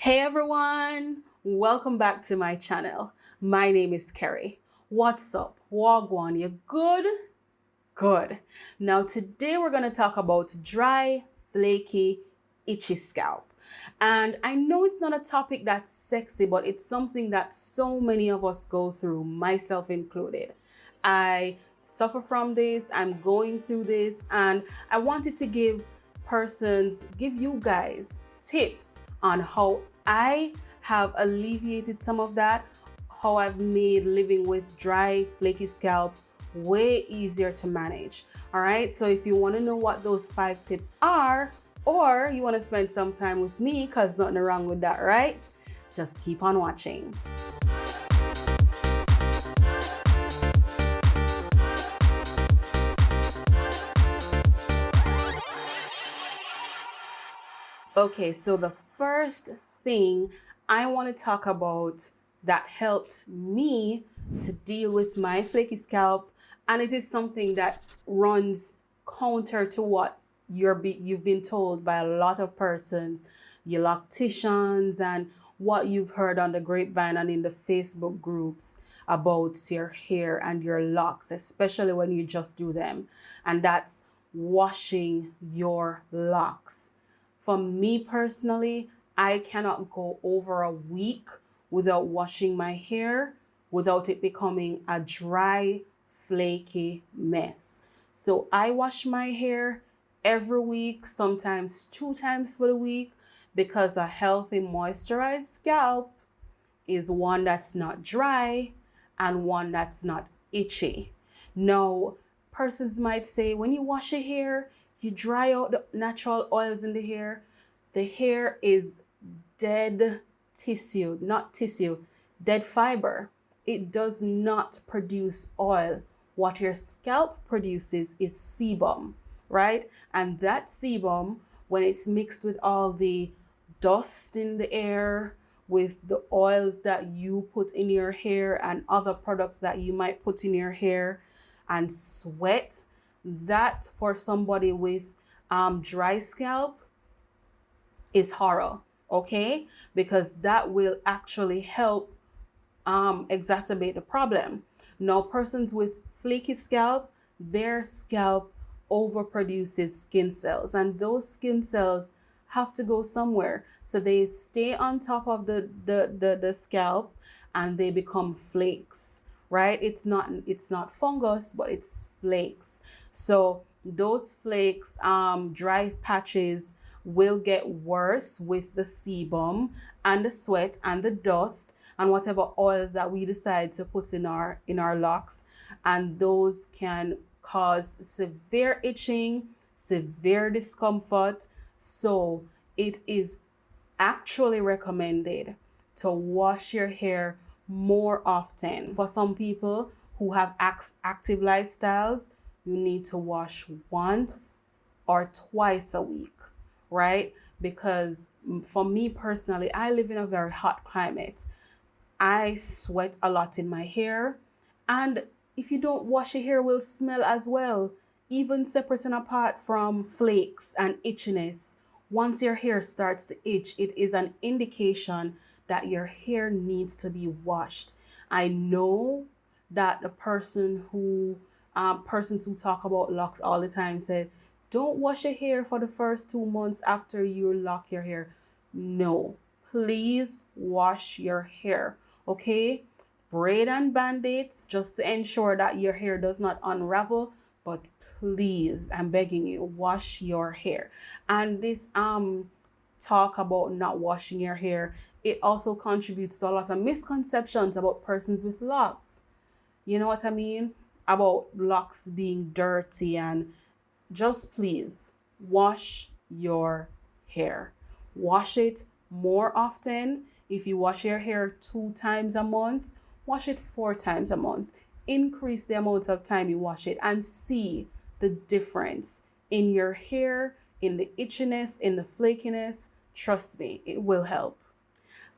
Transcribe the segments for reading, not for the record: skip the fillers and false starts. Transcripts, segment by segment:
Hey everyone, welcome back to my channel. My name is Kerry. What's up? Wagwan, you good? Good. Now today we're going to talk about dry, flaky, itchy scalp. And I know it's not a topic that's sexy, but it's something that so many of us go through, myself included. I suffer from this, I'm going through this, and I wanted to give you guys tips on how I have alleviated some of that, how I've made living with dry, flaky scalp way easier to manage. All right, so if you want to know what those 5 tips are, or you want to spend some time with me, because nothing wrong with that, right? Just keep on watching. Okay, so the first thing I want to talk about that helped me to deal with my flaky scalp, and it is something that runs counter to what you've been told by a lot of persons, your locticians, and what you've heard on the grapevine and in the Facebook groups about your hair and your locks, especially when you just do them, and that's washing your locks. For me personally, I cannot go over a week without washing my hair, without it becoming a dry, flaky mess. So I wash my hair every week, sometimes 2 times for the week, because a healthy moisturized scalp is one that's not dry and one that's not itchy. Now, persons might say when you wash your hair, you dry out the natural oils in the hair. The hair is dead tissue, not tissue, dead fiber. It does not produce oil. What your scalp produces is sebum, right? And that sebum, when it's mixed with all the dust in the air, with the oils that you put in your hair and other products that you might put in your hair, and sweat, that for somebody with dry scalp is horror, okay? Because that will actually help exacerbate the problem. Now, persons with flaky scalp, their scalp overproduces skin cells, and those skin cells have to go somewhere. So they stay on top of the scalp and they become flakes, right? It's not fungus, but it's flakes. So those flakes, dry patches will get worse with the sebum and the sweat and the dust and whatever oils that we decide to put in our locks, and those can cause severe itching, severe discomfort. So it is actually recommended to wash your hair more often. For some people who have active lifestyles, you need to wash once or twice a week, right? Because for me personally, I live in a very hot climate. I sweat a lot in my hair, and if you don't wash, your hair will smell as well, even separate and apart from flakes and itchiness. Once your hair starts to itch, it is an indication that your hair needs to be washed. I know that the persons who talk about locks all the time say, don't wash your hair for the first 2 months after you lock your hair. No, please wash your hair, okay? Braid and band-aids just to ensure that your hair does not unravel, but please, I'm begging you, wash your hair. And this talk about not washing your hair, it also contributes to a lot of misconceptions about persons with locks. You know what I mean? About locks being dirty, and just please wash your hair. Wash it more often. If you wash your hair 2 times a month, wash it 4 times a month. Increase the amount of time you wash it and see the difference in your hair, in the itchiness, in the flakiness. Trust me, it will help.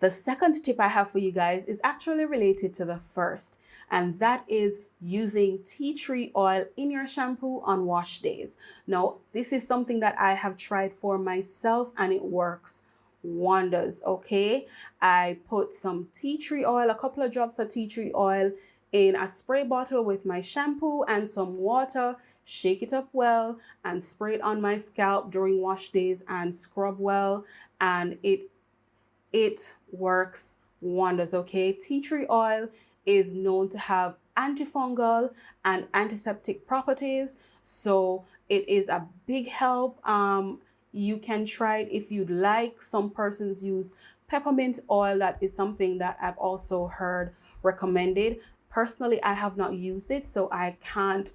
The second tip I have for you guys is actually related to the first, and that is using tea tree oil in your shampoo on wash days. Now, this is something that I have tried for myself and it works wonders. Okay, I put some tea tree oil, a couple of drops of tea tree oil in a spray bottle with my shampoo and some water, shake it up well and spray it on my scalp during wash days and scrub well, and it works wonders. Okay, tea tree oil is known to have antifungal and antiseptic properties, so it is a big help. You can try it if you'd like. Some persons use peppermint oil. That is something that I've also heard recommended. Personally, I have not used it, so I can't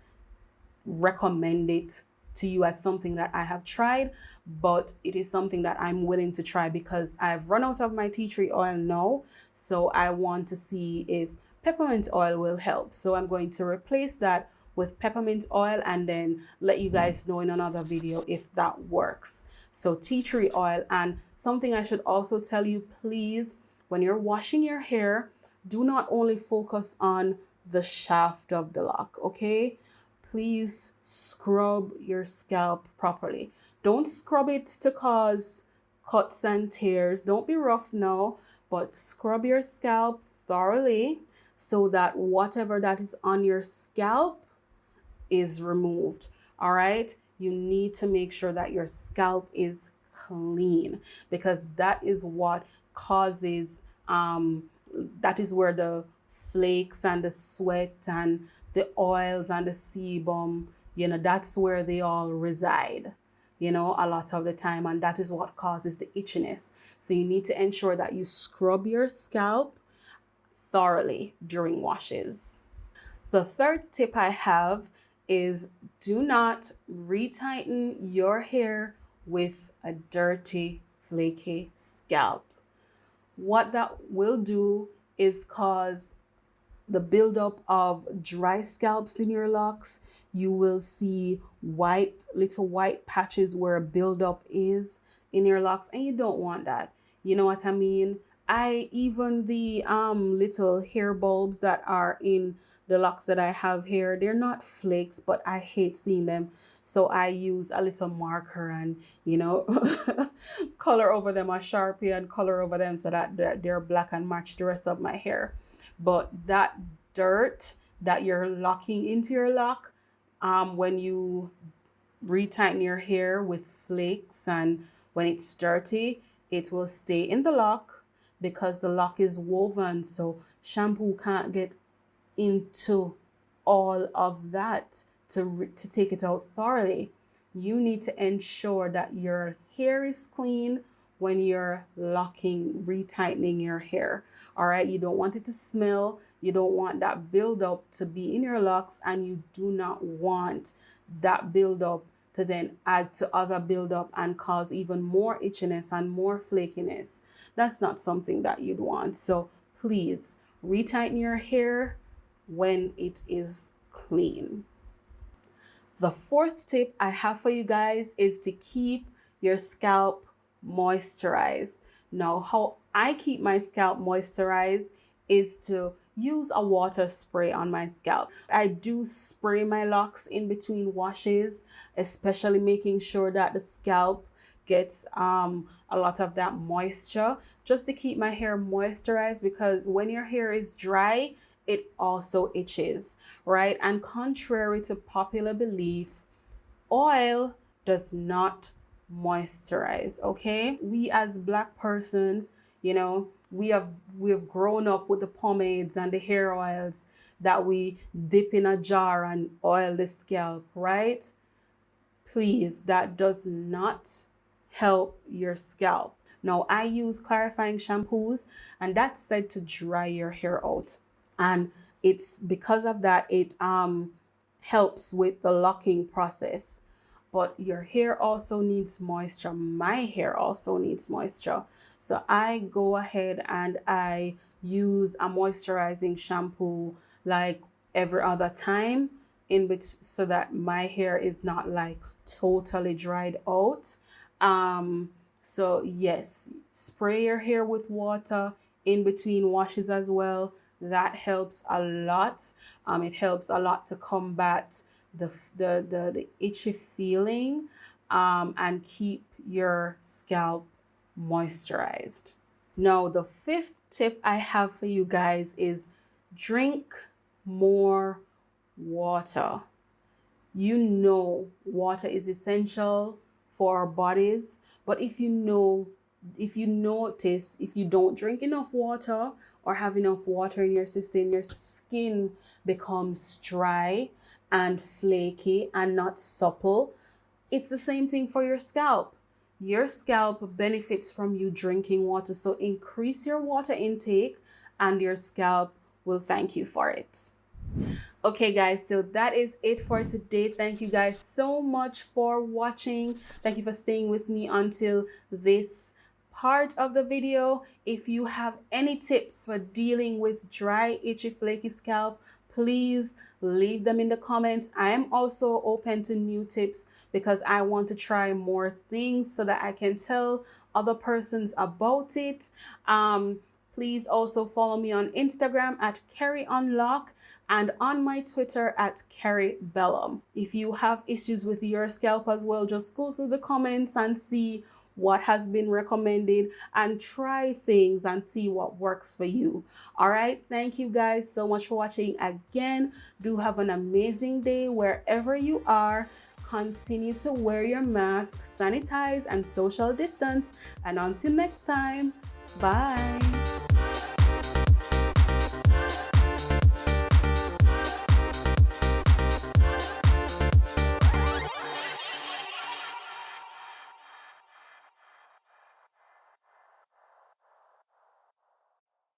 recommend it to you as something that I have tried, but it is something that I'm willing to try because I've run out of my tea tree oil now. So I want to see if peppermint oil will help. So I'm going to replace that with peppermint oil and then let you guys know in another video if that works. So tea tree oil. And something I should also tell you, please, when you're washing your hair, do not only focus on the shaft of the lock, okay? Please scrub your scalp properly. Don't scrub it to cause cuts and tears. Don't be rough now, but scrub your scalp thoroughly so that whatever that is on your scalp is removed. All right. You need to make sure that your scalp is clean because that is what causes, that is where the flakes and the sweat and the oils and the sebum, that's where they all reside, a lot of the time. And that is what causes the itchiness. So you need to ensure that you scrub your scalp thoroughly during washes. The third tip I have is do not retighten your hair with a dirty, flaky scalp. What that will do is cause the buildup of dry scalps in your locks. You will see little white patches where a buildup is in your locks, and you don't want that. You know what I mean? I even the little hair bulbs that are in the locks that I have here, they're not flakes, but I hate seeing them. So I use a little marker and color over them, a Sharpie, and color over them so that they're black and match the rest of my hair. But that dirt that you're locking into your lock, when you retighten your hair with flakes and when it's dirty, it will stay in the lock because the lock is woven. So shampoo can't get into all of that to take it out thoroughly. You need to ensure that your hair is clean when you're retightening your hair. All right, you don't want it to smell. You don't want that buildup to be in your locks, and you do not want that buildup to then add to other buildup and cause even more itchiness and more flakiness. That's not something that you'd want. So please retighten your hair when it is clean. The fourth tip I have for you guys is to keep your scalp moisturized. Now, how I keep my scalp moisturized is to use a water spray on my scalp. I do spray my locks in between washes, especially making sure that the scalp gets a lot of that moisture just to keep my hair moisturized, because when your hair is dry, it also itches, right? And contrary to popular belief, oil does not moisturize. Okay, we as black persons, we have grown up with the pomades and the hair oils that we dip in a jar and oil the scalp, right? Please, that does not help your scalp. Now, I use clarifying shampoos, and that's said to dry your hair out. And it's because of that, it helps with the locking process. But your hair also needs moisture. My hair also needs moisture. So I go ahead and I use a moisturizing shampoo like every other time so that my hair is not like totally dried out. So yes, spray your hair with water in between washes as well. That helps a lot. It helps a lot to combat the itchy feeling, and keep your scalp moisturized. Now, the fifth tip I have for you guys is drink more water. You know, water is essential for our bodies, but if you notice, if you don't drink enough water or have enough water in your system, your skin becomes dry and flaky and not supple. It's the same thing for your scalp. Your scalp benefits from you drinking water, so increase your water intake and your scalp will thank you for it. Okay, guys, so that is it for today. Thank you guys so much for watching. Thank you for staying with me until this part of the video. If you have any tips for dealing with dry, itchy, flaky scalp, please leave them in the comments. I am also open to new tips because I want to try more things so that I can tell other persons about it. Please also follow me on Instagram at CarrieOnLock and on my Twitter at CarrieBellum. If you have issues with your scalp as well, just go through the comments and see what has been recommended and try things and see what works for you. All right, thank you guys so much for watching. Again, do have an amazing day wherever you are. Continue to wear your mask, sanitize, and social distance. And until next time, bye.